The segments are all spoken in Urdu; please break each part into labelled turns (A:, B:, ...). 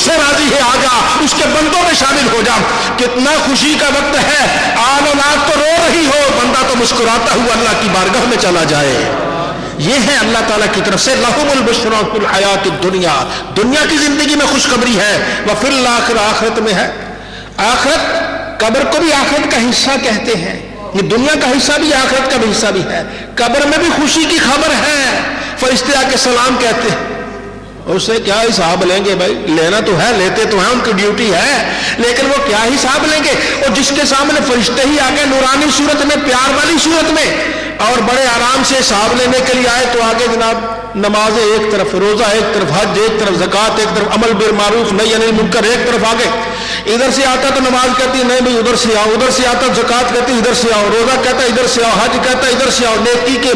A: سے راضی ہے آ جا, اس کے بندوں میں شامل ہو جا. کتنا خوشی کا وقت ہے, آل اولاد تو رو رہی ہو, بندہ تو مسکراتا ہوا اللہ کی بارگاہ میں چلا جائے. یہ ہے اللہ تعالیٰ کی طرف سے لہم البشریٰ فی الحیات الدنیا, دنیا کی زندگی میں خوشخبری ہے. وفی الآخرہ, آخرت میں ہے. آخرت, قبر کو بھی آخرت کا حصہ کہتے ہیں, یہ دنیا کا حصہ بھی آخرت کا بھی حصہ بھی ہے. قبر میں بھی خوشی کی خبر ہے. فرشتے آ کے سلام کہتے ہیں, اس سے کیا حساب لیں گے بھائی, لینا تو ہے, لیتے تو ہیں, ان کی ڈیوٹی ہے, لیکن وہ کیا حساب لیں گے. اور جس کے سامنے فرشتے ہی آ گئے نورانی صورت میں, پیار والی صورت میں, اور بڑے آرام سے حساب لینے کے لیے آئے, تو آگے جناب نمازیں ایک طرف, روزہ ایک طرف, حج ایک طرف, زکوٰۃ ایک طرف, امر بالمعروف نہی عن المنکر ایک طرف آگے. ادھر سے آتا تو نماز کہتی نہیں بھائی ادھر سے آؤ, ادھر سے آتا زکوٰۃ کہتی ادھر سے آؤ, روزہ کہتا ادھر سے آؤ, حج کہتا ادھر سے آؤ, نیکی کے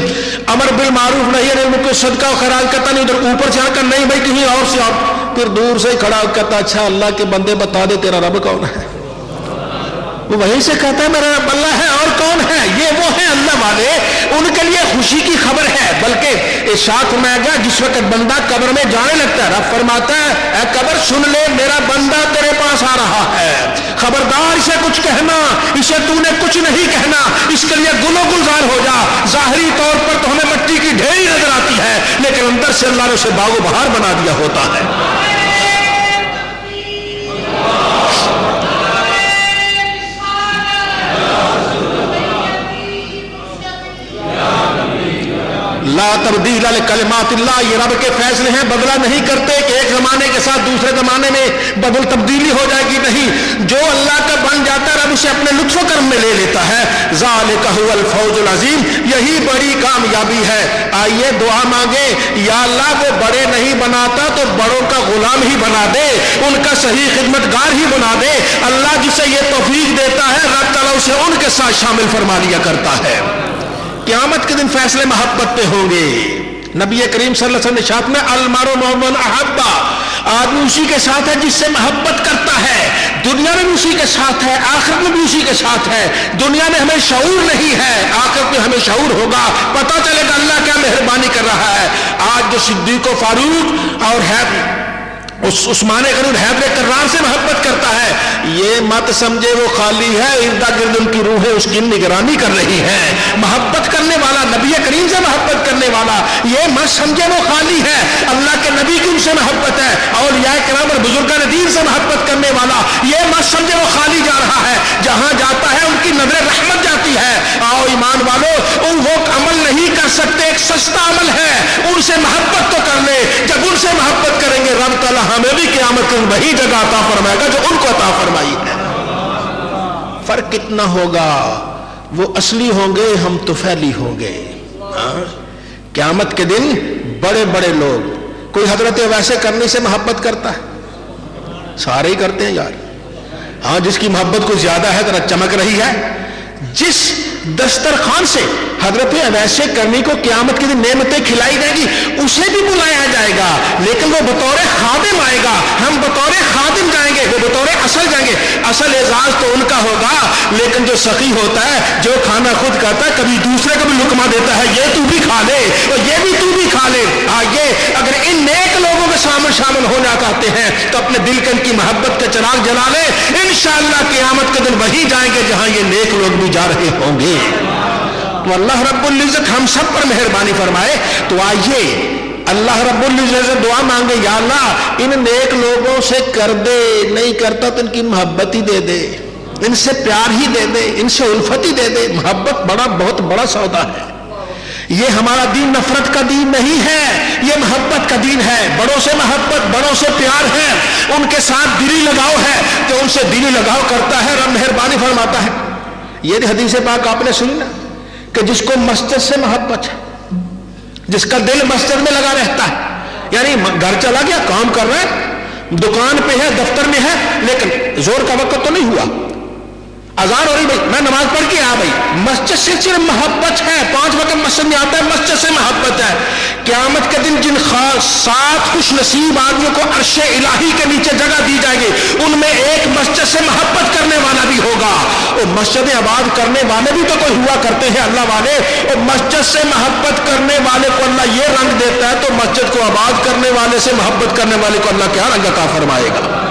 A: امر بالمعروف نہی عن المنکر, صدقہ و خیرات کہتا نہیں ادھر, اوپر سے آ کر نہیں بھائی کہیں اور سے آؤ. پھر دور سے کھڑا کہتا اچھا اللہ کے بندے بتا دے تیرا رب کون ہے. وہ وہیں سے کہتا ہے میرا رب اللہ ہے, اور کون ہے, یہ وہ ہے اللہ والے, ان کے لیے خوشی کی خبر ہے. بلکہ ارشاد فرمایا گیا جس وقت بندہ قبر میں جانے لگتا ہے, رب فرماتا ہے اے قبر سن لے میرا بندہ تیرے پاس آ رہا ہے, خبردار اسے کچھ کہنا, اسے تو نے کچھ نہیں کہنا, اس کے لیے گل و گلزار ہو جا. ظاہری طور پر تو ہمیں مٹی کی ڈھیری نظر آتی ہے, لیکن اندر سے اللہ نے اسے باغ و بہار بنا دیا ہوتا ہے. لا تبدیل لکلمات اللہ, یہ رب کے فیصلے ہیں, بدلہ نہیں کرتے کہ ایک زمانے کے ساتھ دوسرے زمانے میں بدل تبدیلی ہو جائے گی, نہیں. جو اللہ کا بن جاتا ہے رب اسے اپنے لطف و کرم میں لے لیتا ہے. ذالک هو الفوز العظیم, یہی بڑی کامیابی ہے. آئیے دعا مانگے, یا اللہ وہ بڑے نہیں بناتا تو بڑوں کا غلام ہی بنا دے, ان کا صحیح خدمتگار ہی بنا دے. اللہ جسے یہ توفیق دیتا ہے رب تعالیٰ اسے ان کے ساتھ شامل فرما لیا کرتا ہے. قیامت کے دن فیصلے محبت پہ ہوں گے. نبی کریم صلی اللہ علیہ وسلم نے شاعت میں المرء مع من احب, آدمی اسی کے ساتھ ہے جس سے محبت کرتا ہے. دنیا میں بھی اسی کے ساتھ ہے, آخرت میں بھی اسی کے ساتھ ہے. دنیا میں ہمیں شعور نہیں ہے, آخرت میں ہمیں شعور ہوگا, پتہ چلے گا اللہ کیا مہربانی کر رہا ہے. آج جو صدیق و فاروق اور عثمان غنی حیدر کرار سے محبت کرتا ہے, یہ مت سمجھے وہ خالی ہے, ارد گرد ان کی روحیں اس کی نگرانی کر رہی ہیں. محبت کرنے والا, نبی کریم سے محبت کرنے والا, یہ مت سمجھے وہ خالی ہے, اللہ کے نبی کی ان سے محبت ہے. اولیاء کرام اور بزرگان دین سے محبت کرنے والا, یہ مت سمجھے وہ خالی جا رہا ہے, جہاں جاتا ہے ان کی نظر رحمت جاتی ہے. آؤ ایمان والو, وہ عمل نہیں کر سکتے, ایک سستا عمل ہے, ان سے محبت تو کر لے. جب ان سے محبت کریں گے رب تعالیٰ ہمیں بھی قیامت میں وہی جگہ عطا فرمائے گا جو ان کو عطا فرمائی ہے. فرق کتنا ہوگا, وہ اصلی ہوں گے, ہم طفیلی ہوں گے. قیامت کے دن بڑے بڑے لوگ, کوئی حضرت ویسے کرنے سے محبت کرتا ہے, سارے ہی کرتے ہیں یار. ہاں جس کی محبت کچھ زیادہ ہے, ذرا چمک رہی ہے. جس دسترخوان سے حضرت ویسے کرنی کو قیامت کے دن نعمتیں کھلائی جائیں گی, اسے بھی بلایا جائے گا, لیکن وہ بطور خادم آئے گا, ہم بطور خادم جائیں گے, وہ بطور اصل جائیں گے. اصل اعزاز تو ان کا ہوگا, لیکن جو سخی ہوتا ہے, جو کھانا خود کھاتا ہے, کبھی دوسرے کو بھی لقمہ دیتا ہے, یہ تو بھی کھا لے اور یہ بھی تو بھی کھا لے. آئیے اگر ان نیک لوگوں کے سامنے شامل ہونا چاہتے ہیں تو اپنے دل کے ان کی محبت کا چراغ جلا لے. انشاءاللہ قیامت کے دن وہی جائیں گے جہاں یہ نیک لوگ بھی جا رہے ہوں گے. تو اللہ رب العزت ہم سب پر مہربانی فرمائے. تو آئیے اللہ رب العزت سے دعا مانگے, یا اللہ ان نیک لوگوں سے کر دے, نہیں کرتا تو ان کی محبت ہی دے دے, ان سے پیار ہی دے دے, ان سے الفت ہی دے دے. محبت بہت بڑا سودا ہے. یہ ہمارا دین نفرت کا دین نہیں ہے, یہ محبت کا دین ہے. بڑوں سے محبت, بڑوں سے پیار ہے, ان کے ساتھ دلی لگاؤ ہے. جو ان سے دلی لگاؤ کرتا ہے رب مہربانی فرماتا ہے. یہ حدیث پاک آپ نے سنی نا کہ جس کو مسجد سے محبت ہے, جس کا دل مسجد میں لگا رہتا ہے, یعنی گھر چلا گیا, کام کر رہا ہے, دکان پہ ہے, دفتر میں ہے, لیکن زور کا وقت تو نہیں ہوا, اذان ہو رہی, بھائی میں نماز پڑھ کے آ, بھائی مسجد سے صرف محبت ہے, 5 وقت مسجد میں آتا ہے, مسجد سے محبت ہے. قیامت کے دن جن 7 خوش نصیب آدمیوں کو عرش الہی کے نیچے جگہ دی جائے گی, ان میں ایک مسجد سے محبت کرنے والا بھی ہوگا. اور مسجدیں آباد کرنے والے بھی تو کوئی ہوا کرتے ہیں اللہ والے, اور مسجد سے محبت کرنے والے کو اللہ یہ رنگ دیتا ہے, تو مسجد کو آباد کرنے والے سے محبت کرنے والے کو اللہ کیا رنگ عطا فرمائے گا.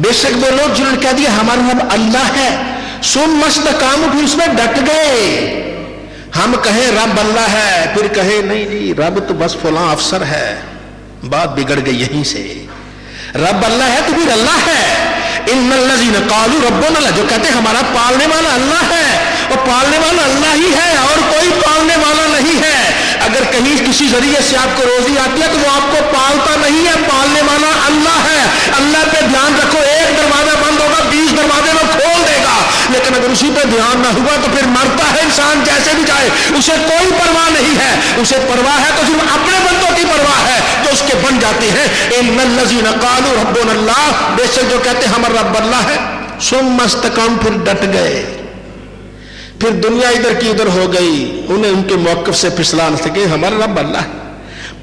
A: بے شک وہ لوگ جنہوں نے کہہ دیا ہمارا رب اللہ ہے، ثم استقاموا، پھر اس میں ڈٹ گئے. ہم کہیں رب اللہ ہے، پھر کہیں نہیں رب تو بس فلاں افسر ہے، بات بگڑ گئی یہیں سے. رب اللہ ہے تو پھر اللہ ہے. ان الذین قالوا ربنا اللہ، جو کہتے ہیں ہمارا پالنے والا اللہ ہے، اور پالنے والا اللہ ہی ہے اور کوئی پالنے والا نہیں ہے. اگر کہیں کسی ذریعے سے آپ کو روزی آتی ہے تو وہ آپ کو پالتا نہیں ہے، پالنے والا اللہ ہے. اللہ پہ دھیان رکھو، ایک دروازہ بند ہوگا 20 دروازے وہ کھول دے گا، لیکن اگر اسی پہ دھیان نہ ہوا تو پھر مرتا ہے انسان جیسے بھی جائے، اسے کوئی پرواہ نہیں ہے. اسے پرواہ ہے تو صرف اپنے بندوں کی پرواہ ہے جو اس کے بن جاتے ہیں. ان الذین قالوا ربنا اللہ، بے شک جو کہتے ہیں ہمارا رب اللہ ہے، ثم استقاموا، پھر ڈٹ گئے، پھر دنیا ادھر کی ادھر ہو گئی، انہیں ان کے موقف سے پھسلا نہ سکے. ہمارا رب اللہ ہے،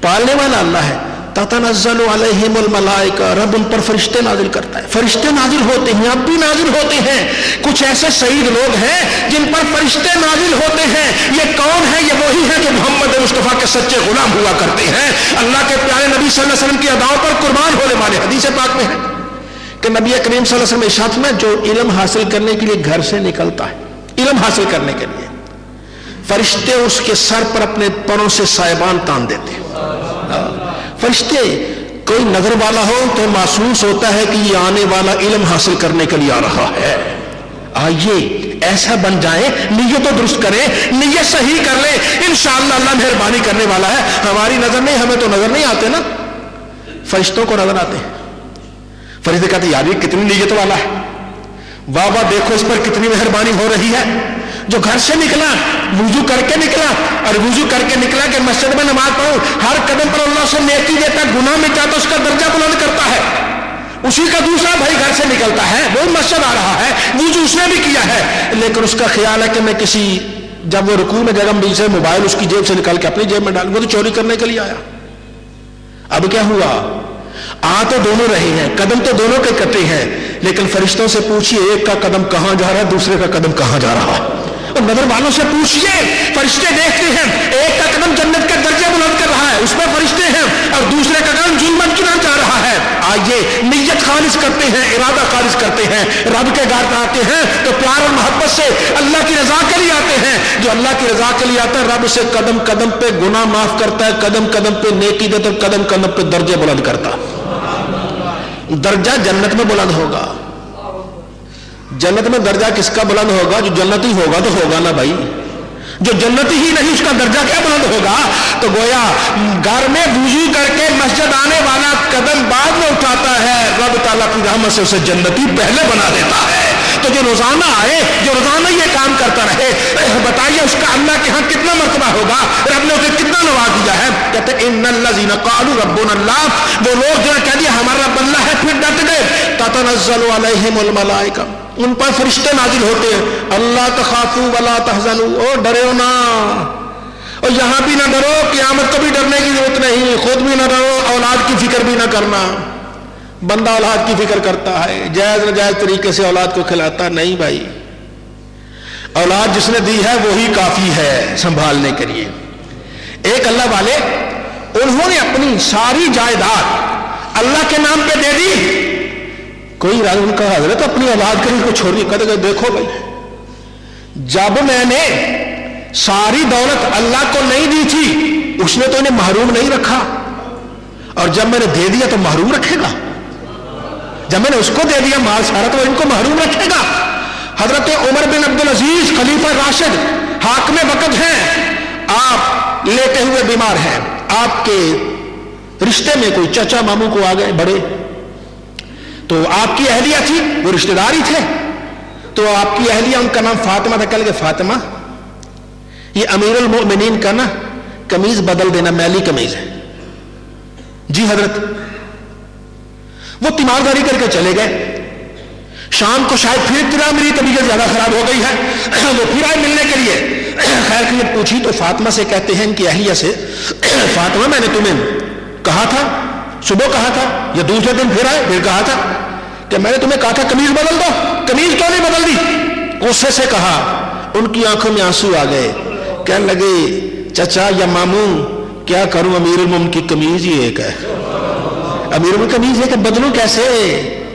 A: پالنے والا اللہ ہے. تتنزل علیہم الملائکہ، رب ان پر فرشتے نازل کرتا ہے. فرشتے نازل ہوتے ہیں، اب بھی نازل ہوتے ہیں. کچھ ایسے سعید لوگ ہیں جن پر فرشتے نازل ہوتے ہیں. یہ کون ہے؟ یہ وہی ہے جو محمد مصطفیٰ کے سچے غلام ہوا کرتے ہیں، اللہ کے پیارے نبی صلی اللہ علیہ وسلم کی اداؤں پر قربان ہونے والے. حدیث پاک میں ہے کہ نبی کریم صلی اللہ علیہ وسلم ارشاد میں جو علم حاصل کرنے کے لیے گھر سے نکلتا ہے، علم حاصل کرنے کے لیے، فرشتے اس کے سر پر اپنے پروں سے سائبان تان دیتے ہیں. فرشتے، کوئی نظر والا ہو تو محسوس ہوتا ہے کہ یہ آنے والا علم حاصل کرنے کے لیے آ رہا ہے. آئیے ایسا بن جائیں، نیت تو درست کریں، نیت صحیح کر لیں، انشاءاللہ اللہ مہربانی کرنے والا ہے. ہماری نظر نہیں، ہمیں تو نظر نہیں آتے نا، فرشتوں کو نظر آتے ہیں. فرشتے کہتے ہیں یار یہ کتنی نیت والا ہے، واہ واہ دیکھو اس پر کتنی مہربانی ہو رہی ہے. جو گھر سے نکلا، وضو کر کے نکلا، اور وضو کر کے نکلا کہ مسجد میں نماز پڑھوں، ہر قدم پر اللہ سے نیکی دیتا ہے، گناہ مٹاتا، اس کا درجہ بلند کرتا ہے. اسی کا دوسرا بھائی گھر سے نکلتا ہے، وہ مسجد آ رہا ہے، وضو اس نے بھی کیا ہے، لیکن اس کا خیال ہے کہ میں کسی، جب وہ رکوع میں جگہ بیچ سے موبائل اس کی جیب سے نکال کے اپنی جیب میں ڈال، وہ تو چوری کرنے کے لیے آیا. اب کیا ہوا؟ آ تو دونوں رہے ہیں، قدم تو دونوں کے کٹے ہیں، لیکن فرشتوں سے پوچھئے ایک کا قدم کہاں جا رہا ہے، دوسرے کا قدم کہاں جا رہا ہے. اور نظر والوں سے پوچھئے، فرشتے دیکھتے ہیں ایک کا قدم جنت کے درجے بلند کر رہا ہے، اس میں فرشتے ہیں، اور دوسرے کا قدم ظلمت کی طرف جا رہا ہے. آئیے نیت خالص کرتے ہیں، ارادہ خالص کرتے ہیں، رب کے گھر آتے ہیں تو پیار اور محبت سے اللہ کی رضا کے لیے آتے ہیں. جو اللہ کی رضا کے لیے آتا ہے رب اسے قدم قدم پہ گناہ معاف کرتا ہے، قدم قدم پہ نیکی دیتا ہے، قدم قدم پہ درجے بلند کرتا ہے. درجہ جنت میں بلند ہوگا. جنت میں درجہ کس کا بلند ہوگا؟ جو جنتی ہوگا تو ہوگا نا بھائی، جو جنتی ہی نہیں اس کا درجہ کیا بلند ہوگا؟ تو گویا گھر میں وضو کر کے مسجد آنے والا قدم بعد میں اٹھاتا ہے، رب تعالیٰ کی رحمت سے اسے جنتی پہلے بنا دیتا ہے. تو جو روزانہ آئے، جو روزانہ یہ کام کرتا رہے، بتائیے اس کا اللہ کے ہاں کتنا مرتبہ ہوگا، رب نے اسے کتنا نواز دیا ہے. کہتے ہیں ان الذین قالوا ربنا اللہ، وہ لوگ جو نے کہہ دیا ہمارا رب اللہ ہے، پھر ڈٹ گئے. تتنزل علیہم الملائکہ، ان پر فرشتے نازل ہوتے ہیں. اللہ تخافوا ولا تحزنوا، او ڈرو نہ، اور یہاں بھی نہ ڈرو، قیامت کو بھی ڈرنے کی ضرورت نہیں، خود بھی نہ ڈرو، اولاد کی فکر بھی نہ کرنا. بندہ اولاد کی فکر کرتا ہے، جائز ناجائز طریقے سے اولاد کو کھلاتا نہیں بھائی. اولاد جس نے دی ہے وہی کافی ہے سنبھالنے کے لیے. ایک اللہ والے، انہوں نے اپنی ساری جائیداد اللہ کے نام پہ دے دی. کوئی راز ان کا حضرت اپنی اولاد کے لیے کو چھوڑی، کہتے دیکھو بھائی جب میں نے ساری دولت اللہ کو نہیں دی تھی اس نے تو انہیں محروم نہیں رکھا، اور جب میں نے دے دیا تو محروم رکھے گا؟ جب میں نے اس کو دے دیا مال سارا تو ان کو محروم رکھے گا؟ حضرت عمر بن عبدالعزیز خلیفہ راشد حاکم وقت ہیں، آپ لیٹے ہوئے بیمار ہیں، آپ کے رشتے میں کوئی چچا ماموں کو آ گئے بڑے، تو آپ کی اہلیہ تھی، وہ رشتہ دار ہی تھے، تو آپ کی اہلیہ ان کا نام فاطمہ تھا. کہہ لگے فاطمہ یہ امیر المؤمنین کا نا قمیض بدل دینا، میلی قمیض ہے. جی حضرت. وہ تیمارداری کر کے چلے گئے. شام کو شاید پھر اطلاع میری طبیعت زیادہ خراب ہو گئی ہے، وہ پھر آئے ملنے کے لیے. خیر کی پوچھی تو فاطمہ سے کہتے ہیں ان کی اہلیہ سے، فاطمہ میں نے تمہیں کہا تھا، صبح کہا تھا یا دوسرے دن پھر آئے پھر کہا تھا کہ میں نے تمہیں کہا تھا قمیض بدل دو، قمیض کیوں نہیں بدل دی؟ غصے سے کہا. ان کی آنکھوں میں آنسو آ گئے، کہنے لگے چچا یا ماموں کیا کروں، امیر المومنین کی قمیض ہی ایک ہے، امیر المومنین قمیض ہے کہ بدلوں کیسے؟